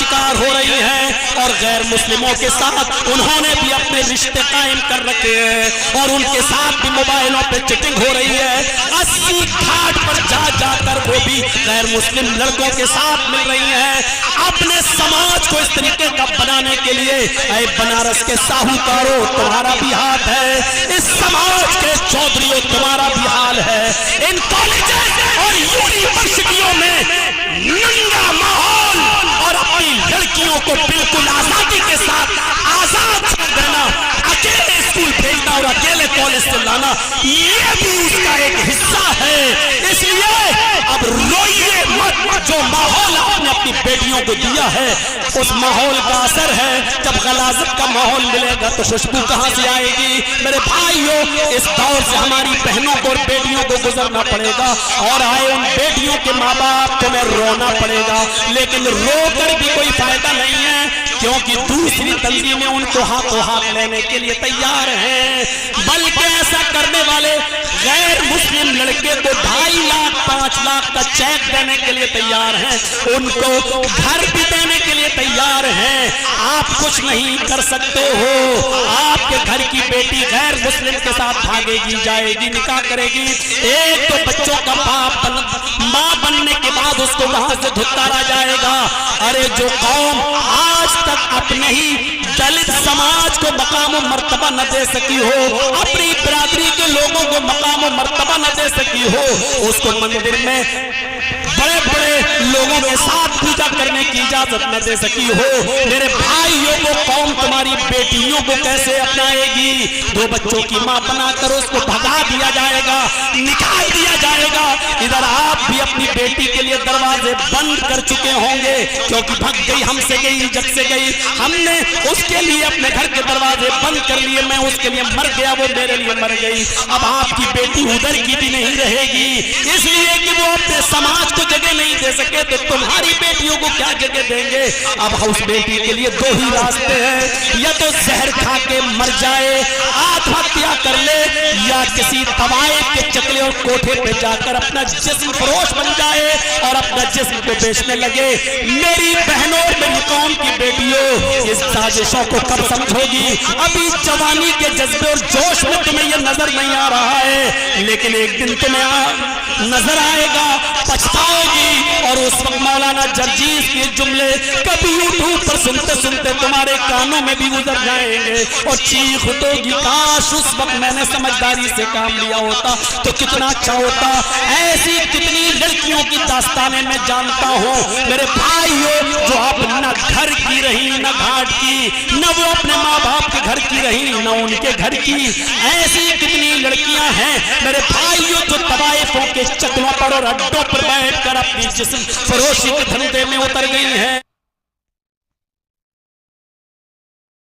शिकार हो रही हैं और गैर मुस्लिमों के साथ उन्होंने भी अपने रिश्ते कायम कर रखे हैं और उनके साथ भी मोबाइलों पे चैटिंग हो रही है। 80 घाट पर जा जाकर वो भी गैर मुस्लिम लड़कों के साथ मिल रही हैं। अपने समाज को इस तरीके का बनाने के लिए ऐ बनारस के साहूकारों तुम्हारा भी हाथ है, इस समाज के चौधरियों तुम्हारा भी हाल है। इन कॉलेज और यूनिवर्सिटियों में नंगा माहौल और अपनी लड़कियों को बिल्कुल आजादी के साथ आजाद कर देना, अकेले स्कूल भेजना और अकेले कॉलेज से लाना, ये भी उसका एक हिस्सा है। इसलिए अब रोइए मत, जो माहौल आपने अपनी बेटियों को दिया है उस माहौल का असर है। जब गलाजत का माहौल मिलेगा तो खुशबू कहां से आएगी? मेरे भाइयों, इस दौर से हमारी बहनों को और बेटियों को गुजरना पड़ेगा और आए उन बेटियों के माँ बाप को मैं रोना पड़ेगा, लेकिन रो कर भी कोई फायदा नहीं है, क्योंकि दूसरी तंजीमें उनको हाथों हाथ लेने के लिए तैयार हैं। बल्कि ऐसा करने वाले गैर मुस्लिम लड़के को 2.5 लाख 5 लाख का चेक देने के लिए तैयार हैं, उनको घर भी देने के लिए तैयार हैं। आप कुछ नहीं कर सकते हो। आपके घर की बेटी गैर मुस्लिम के साथ भागेगी, जाएगी, निकाह करेगी, एक तो बच्चों का माँ बनने के बाद उसको वहां से धुतकारा जाएगा। अरे जो कौम आज तक अपने ही दलित समाज को मकाम और मर्तबा न दे सकी हो, अपनी बिरादरी के लोगों को मकाम और मर्तबा न दे सकी हो, उसको मंदिर में बड़े बड़े लोगों के साथ पूजा करने की इजाजत न दे सकी हो, मेरे भाइयों को कौम तुम्हारी बेटियों को कैसे अपनाएगी? 2 बच्चों की मां बनाकर उसको भगा दिया जाएगा, निकाल दिया जाएगा। इधर आप भी अपनी बेटी के लिए दरवाजे बंद कर चुके होंगे, क्योंकि भग गई, हमसे गई, जग से गई, हमने उसके लिए अपने घर के दरवाजे बंद कर लिए, मैं उसके लिए मर गया, वो मेरे लिए मर गई। अब आपकी बेटी उधर की भी नहीं रहेगी, इसलिए कि वो अपने समाज को जगह नहीं दे सके तो तुम्हारी बेटियों को क्या जगह देंगे? अब उस बेटी के लिए 2 ही रास्ते हैं, या तो जहर खा के मर जाए, आत्महत्या कर ले, या किसी तवाए के चकले और कोठे पे जाकर अपना जिस्म फरोश बन जाए और अपना जिस्म को बेचने लगे। मेरी बहनों और मेरी कौम की बेटियों, इस साजिशों को कब समझोगी? अभी जवानी के जज्बे और जोश में तुम्हें यह नजर नहीं आ रहा है, लेकिन एक दिन तुम्हें नजर आएगा, पछताओगी, और उस वक्त मौलाना जर्जीस के जुमले कभी यूट्यूब पर सुनते सुनते तुम्हारे कानों में भी गुजर जाएंगे और चीख उठोगी, काश उस वक्त मैंने समझदारी से काम लिया होता तो कितना अच्छा होता। ऐसी कितनी लड़कियों की दास्तानें मैं जानता हूँ मेरे भाइयों, जो अब न घर की रही, न घाट की, न वो अपने माँ बाप के घर की रही, न उनके घर की। ऐसी कितनी लड़कियां हैं मेरे भाइयों जो तवाइफों के चकलों पर और अड्डों पर बैठकर अपनी जिस्म फरोशी के धंधे में उतर गई हैं।